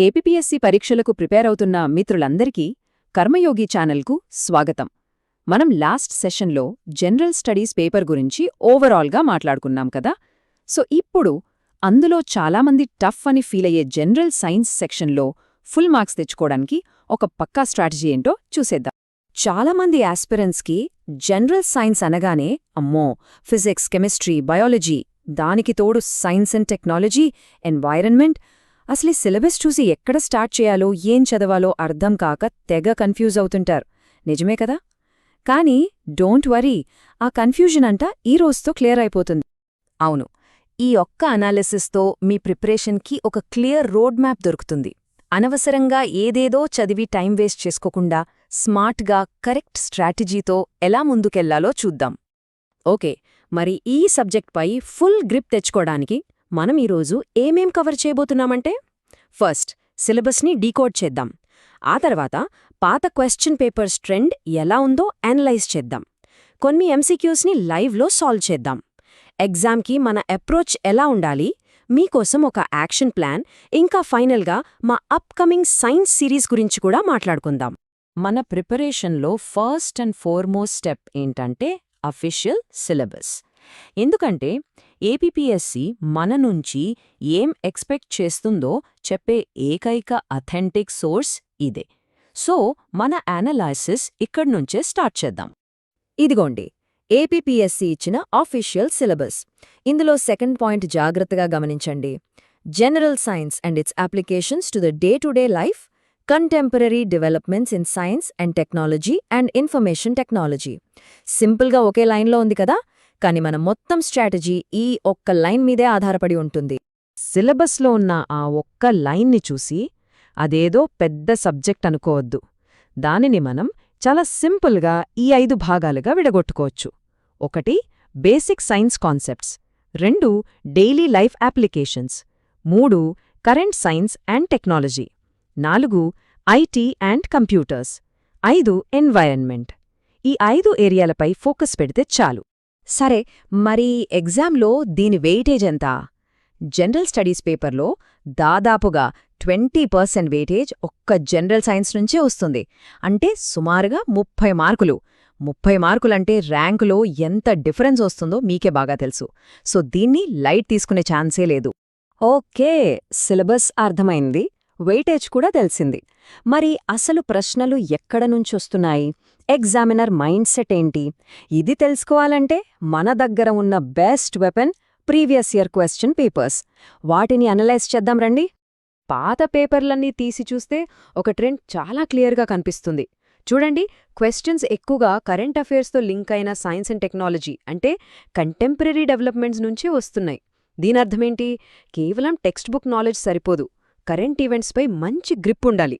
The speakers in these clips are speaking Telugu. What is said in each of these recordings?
ఏపీపీఎస్సీ పరీక్షలకు ప్రిపేర్ అవుతున్న మిత్రులందరికీ కర్మయోగి ఛానల్కు స్వాగతం. మనం లాస్ట్ సెషన్లో జనరల్ స్టడీస్ పేపర్ గురించి ఓవరాల్గా మాట్లాడుకున్నాం కదా. సో ఇప్పుడు అందులో చాలామంది టఫ్ అని ఫీల్ అయ్యే జనరల్ సైన్స్ సెక్షన్లో ఫుల్ మార్క్స్ తెచ్చుకోవడానికి ఒక పక్కా స్ట్రాటజీ ఏంటో చూసేద్దాం. చాలామంది ఆస్పిరెంట్స్కి జనరల్ సైన్స్ అనగానే అమ్మో ఫిజిక్స్, కెమిస్ట్రీ, బయాలజీ, దానికి తోడు సైన్స్ అండ్ టెక్నాలజీ, ఎన్వైరన్మెంట్, అసలు సిలబస్ చూసి ఎక్కడ స్టార్ట్ చేయాలో ఏం చదవాలో అర్థం కాక తెగ కన్ఫ్యూజ్ అవుతుంటారు. నిజమే కదా? కానీ డోంట్ వరీ, ఆ కన్ఫ్యూజన్ అంతా ఈ రోజుతో క్లియర్ అయిపోతుంది. అవును, ఈ ఒక్క అనాలిసిస్తో మీ ప్రిపరేషన్కి ఒక క్లియర్ రోడ్ మ్యాప్ దొరుకుతుంది. అనవసరంగా ఏదేదో చదివి టైం వేస్ట్ చేసుకోకుండా స్మార్ట్గా కరెక్ట్ స్ట్రాటజీతో ఎలా ముందుకెళ్లాలో చూద్దాం. ఓకే, మరి ఈ సబ్జెక్ట్పై ఫుల్ గ్రిప్ తెచ్చుకోవడానికి మనం ఈరోజు ఏమేం కవర్ చేయబోతున్నామంటే, ఫస్ట్ సిలబస్ని డీకోడ్ చేద్దాం. ఆ తర్వాత పాత క్వశ్చన్ పేపర్స్ ట్రెండ్ ఎలా ఉందో అనలైజ్ చేద్దాం. కొన్ని ఎంసీక్యూస్ని లైవ్లో సాల్వ్ చేద్దాం. ఎగ్జామ్కి మన అప్రోచ్ ఎలా ఉండాలి, మీకోసం ఒక యాక్షన్ ప్లాన్, ఇంకా ఫైనల్గా మా అప్కమింగ్ సైన్స్ సిరీస్ గురించి కూడా మాట్లాడుకుందాం. మన ప్రిపరేషన్లో ఫస్ట్ అండ్ ఫార్మోస్ట్ స్టెప్ ఏంటంటే అఫీషియల్ సిలబస్. ఎందుకంటే ఏపీపీఎస్సీ మన నుంచి ఏం ఎక్స్పెక్ట్ చేస్తుందో చెప్పే ఏకైక అథెంటిక్ సోర్స్ ఇదే. సో మన అనాలైసిస్ ఇక్కడ్నుంచే స్టార్ట్ చేద్దాం. ఇదిగోండి ఏపీపీఎస్సీ ఇచ్చిన ఆఫీషియల్ సిలబస్. ఇందులో సెకండ్ పాయింట్ జాగ్రత్తగా గమనించండి. General science and its applications to the day to day life, contemporary developments in science and technology and information technology. సింపుల్గా ఒకే లైన్లో ఉంది కదా, కానీ మన మొత్తం స్ట్రాటజీ ఈ ఒక్క లైన్ మీదే ఆధారపడి ఉంటుంది. సిలబస్లో ఉన్న ఆ ఒక్క లైన్ని చూసి అదేదో పెద్ద సబ్జెక్ట్ అనుకోవద్దు. దానిని మనం చాలా సింపుల్గా ఈ 5 భాగాలుగా విడగొట్టుకోవచ్చు. 1 basic science concepts, 2 daily life applications, 3 current science and technology, 4 IT and computers, 5 environment. ఈ 5 ఏరియాలపై ఫోకస్ పెడితే చాలు. సరే, మరి ఎగ్జామ్లో దీని వెయిటేజ్ ఎంత? జనరల్ స్టడీస్ పేపర్లో దాదాపుగా 20% వెయిటేజ్ ఒక్క జనరల్ సైన్స్ నుంచే వస్తుంది. అంటే సుమారుగా 30 మార్కులు. 30 మార్కులంటే ర్యాంకులో ఎంత డిఫరెన్స్ వస్తుందో మీకే బాగా తెలుసు. సో దీన్ని లైట్ తీసుకునే ఛాన్సే లేదు. ఓకే, సిలబస్ అర్థమైంది, వెయిటేజ్ కూడా తెలిసింది. మరి అసలు ప్రశ్నలు ఎక్కడ నుంచొస్తున్నాయి? ఎగ్జామినర్ మైండ్ సెట్ ఏంటి? ఇది తెలుసుకోవాలంటే మన దగ్గర ఉన్న best weapon previous year question papers. వాటిని అనలైజ్ చేద్దాం రండి. పాత పేపర్లన్నీ తీసి చూస్తే ఒక ట్రెండ్ చాలా క్లియర్గా కనిపిస్తుంది. చూడండి, క్వశ్చన్స్ ఎక్కువగా కరెంట్ అఫైర్స్తో లింక్ అయిన సైన్స్ అండ్ టెక్నాలజీ అంటే కంటెంపరరీ డెవలప్మెంట్స్ నుంచే వస్తున్నాయి. దీనర్థమేంటి? కేవలం టెక్స్ట్ బుక్ నాలెడ్జ్ సరిపోదు, కరెంట్ ఈవెంట్స్పై మంచి గ్రిప్ ఉండాలి.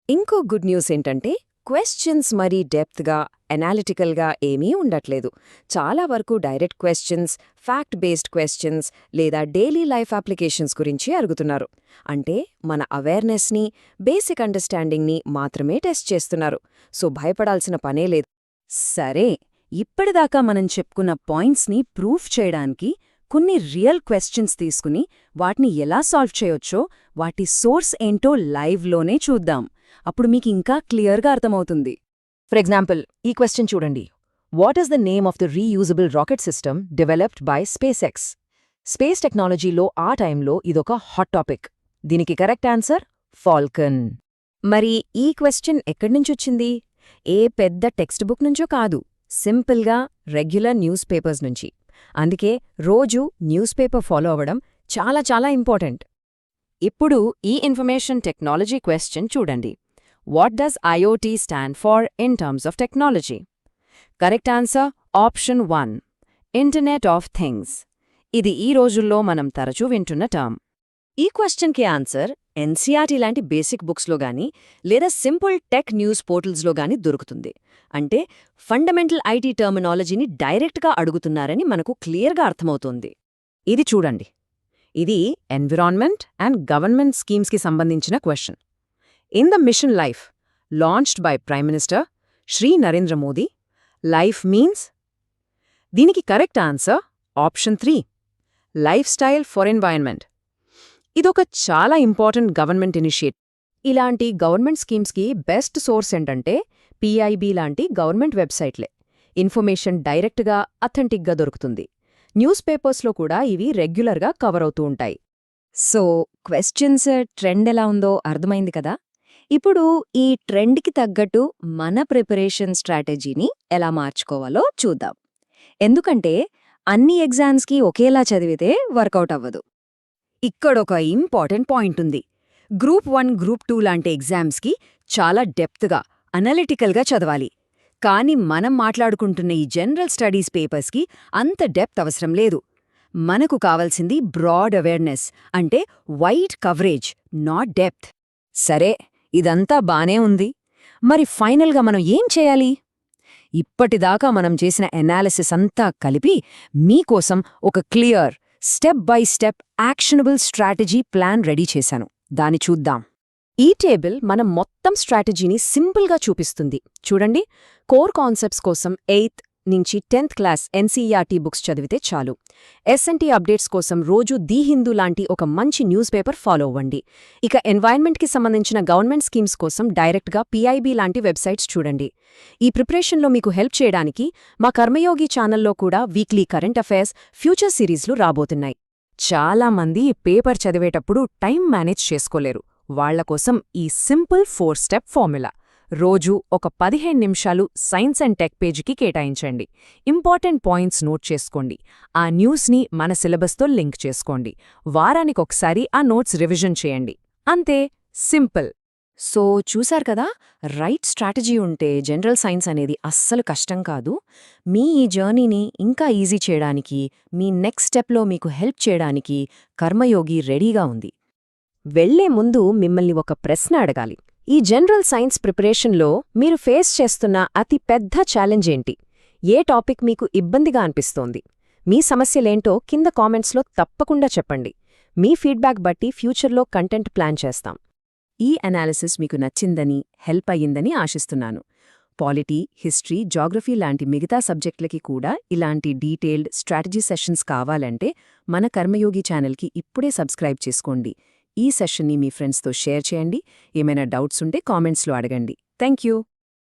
ఇంకో గుడ్ న్యూస్ ఏంటంటే క్వశ్చన్స్ మరీ డెప్త్గా, అనాలిటికల్గా ఏమీ ఉండట్లేదు. చాలా వరకు direct questions, fact based questions లేదా డైలీ లైఫ్ అప్లికేషన్స్ గురించి అడుగుతున్నారు. అంటే మన అవేర్నెస్ని, బేసిక్ అండర్స్టాండింగ్ని మాత్రమే టెస్ట్ చేస్తున్నారు. సో భయపడాల్సిన పనే లేదు. సరే, ఇప్పటిదాకా మనం చెప్పుకున్న పాయింట్స్ని ప్రూఫ్ చేయడానికి కొన్ని రియల్ క్వశ్చన్స్ తీసుకుని వాటిని ఎలా సాల్వ్ చేయొచ్చో, వాటి సోర్స్ ఏంటో లైవ్లోనే చూద్దాం. అప్పుడు మీకు ఇంకా క్లియర్గా అర్థమవుతుంది. ఫర్ ఎగ్జాంపుల్, ఈ క్వశ్చన్ చూడండి. What is the name of the reusable rocket system developed by space X? Space టెక్నాలజీలో ఆ టైంలో ఇదొక హాట్ టాపిక్. దీనికి కరెక్ట్ ఆన్సర్ ఫాల్కన్. మరి ఈ క్వశ్చన్ ఎక్కడ్నుంచొచ్చింది? ఏ పెద్ద టెక్స్ట్ బుక్ నుంచో కాదు, సింపుల్గా రెగ్యులర్ న్యూస్ పేపర్స్ నుంచి. అందుకే రోజూ న్యూస్ పేపర్ ఫాలో అవ్వడం చాలా చాలా ఇంపార్టెంట్. ఇప్పుడు ఈ ఇన్ఫర్మేషన్ టెక్నాలజీ క్వశ్చన్ చూడండి. What does IoT stand for in terms of technology? Correct answer option 1, internet of things. ఇది ఈ రోజుల్లో మనం తరచూ వింటున్న టర్మ్. ఈ క్వశ్చన్కి ఆన్సర్ ఎన్సీఆర్టీ లాంటి బేసిక్ బుక్స్లో గానీ లేదా సింపుల్ టెక్ న్యూస్ పోర్టల్స్లో గానీ దొరుకుతుంది. అంటే ఫండమెంటల్ ఐటీ టర్మినాలజీని డైరెక్ట్గా అడుగుతున్నారని మనకు క్లియర్గా అర్థమవుతోంది. ఇది చూడండి, ఇది ఎన్విరాన్మెంట్ అండ్ గవర్నమెంట్ స్కీమ్స్కి సంబంధించిన question. In the mission life launched by prime minister Shri Narendra Modi, life means? దీనికి correct answer option 3, lifestyle for environment. ఇదొక చాలా ఇంపార్టెంట్ గవర్నమెంట్ ఇనిషియేటివ్. ఇలాంటి గవర్నమెంట్ స్కీమ్స్కి బెస్ట్ సోర్స్ ఏంటంటే పీఐబీ లాంటి గవర్నమెంట్ వెబ్సైట్లే. ఇన్ఫర్మేషన్ డైరెక్ట్గా అథెంటిక్గా దొరుకుతుంది. న్యూస్ పేపర్స్లో కూడా ఇవి రెగ్యులర్గా కవర్ అవుతూ ఉంటాయి. సో క్వశ్చన్స్ ట్రెండ్ ఎలా ఉందో అర్థమైంది కదా. ఇప్పుడు ఈ ట్రెండ్కి తగ్గట్టు మన ప్రిపరేషన్ స్ట్రాటజీని ఎలా మార్చుకోవాలో చూద్దాం. ఎందుకంటే అన్ని ఎగ్జామ్స్కి ఒకేలా చదివితే వర్కౌట్ అవ్వదు. ఇక్కడొక ఇంపార్టెంట్ పాయింట్ ఉంది. గ్రూప్ 1, గ్రూప్ 2 లాంటి ఎగ్జామ్స్కి చాలా డెప్త్గా, అనలిటికల్గా చదవాలి. కానీ మనం మాట్లాడుకుంటున్న ఈ జనరల్ స్టడీస్ పేపర్స్కి అంత డెప్త్ అవసరం లేదు. మనకు కావాల్సింది బ్రాడ్ అవేర్నెస్, అంటే వైడ్ కవరేజ్, నాట్ డెప్త్. సరే, ఇదంతా బానే ఉంది. మరి ఫైనల్గా మనం ఏం చేయాలి? ఇప్పటిదాకా మనం చేసిన ఎనాలిసిస్ అంతా కలిపి మీకోసం ఒక clear, step by step actionable strategy plan ready చేశాను. దాన్ని చూద్దాం. ఈ టేబుల్ మనం మొత్తం స్ట్రాటజీని సింపుల్గా చూపిస్తుంది. చూడండి, కోర్ కాన్సెప్ట్స్ కోసం 8th నుంచి 10th క్లాస్ ఎన్సీఈఆర్టీ బుక్స్ చదివితే చాలు. ఎస్ఎన్టీ అప్డేట్స్ కోసం రోజు ది హిందూ లాంటి ఒక మంచి న్యూస్ పేపర్ ఫాలో అవ్వండి. ఇక ఎన్వైర్న్మెంట్కి సంబంధించిన గవర్నమెంట్ స్కీమ్స్ కోసం డైరెక్ట్గా పీఐబీ లాంటి వెబ్సైట్స్ చూడండి. ఈ ప్రిపరేషన్లో మీకు హెల్ప్ చేయడానికి మా కర్మయోగి ఛానల్లో కూడా వీక్లీ కరెంట్ అఫైర్స్, ఫ్యూచర్ సిరీస్లు రాబోతున్నాయి. చాలామంది పేపర్ చదివేటప్పుడు టైం మేనేజ్ చేసుకోలేరు. వాళ్లకోసం ఈ సింపుల్ 4-స్టెప్ ఫార్ములా. రోజూ ఒక 15 నిమిషాలు సైన్స్ అండ్ టెక్ పేజీకి కేటాయించండి. ఇంపార్టెంట్ పాయింట్స్ నోట్ చేసుకోండి. ఆ న్యూస్ని మన సిలబస్తో లింక్ చేసుకోండి. వారానికొకసారి ఆ నోట్స్ రివిజన్ చేయండి. అంతే, సింపుల్. సో చూశారు కదా, రైట్ స్ట్రాటజీ ఉంటే జనరల్ సైన్స్ అనేది అస్సలు కష్టం కాదు. మీ ఈ జర్నీని ఇంకా ఈజీ చేయడానికి, మీ నెక్స్ట్ స్టెప్లో మీకు హెల్ప్ చేయడానికి కర్మయోగి రెడీగా ఉంది. వెళ్లే ముందు మిమ్మల్ని ఒక ప్రశ్న అడగాలి. ఈ జనరల్ సైన్స్ ప్రిపరేషన్లో మీరు ఫేస్ చేస్తున్న అతి పెద్ద ఛాలెంజ్ ఏంటి? ఏ టాపిక్ మీకు ఇబ్బందిగా అనిపిస్తోంది? మీ సమస్యలేంటో కింద కామెంట్స్లో తప్పకుండా చెప్పండి. మీ ఫీడ్బ్యాక్ బట్టి ఫ్యూచర్లో కంటెంట్ ప్లాన్ చేస్తాం. ఈ అనాలిసిస్ మీకు నచ్చిందని, హెల్ప్ అయ్యిందని ఆశిస్తున్నాను. పాలిటీ, హిస్టరీ, జాగ్రఫీ లాంటి మిగతా సబ్జెక్టులకి కూడా ఇలాంటి డీటెయిల్డ్ స్ట్రాటజీ సెషన్స్ కావాలంటే మన కర్మయోగి ఛానల్కి ఇప్పుడే సబ్స్క్రైబ్ చేసుకోండి. ఈ సెషన్ని మీ ఫ్రెండ్స్తో షేర్ చేయండి. ఏమైనా డౌట్స్ ఉంటే కామెంట్స్లో అడగండి. Thank you.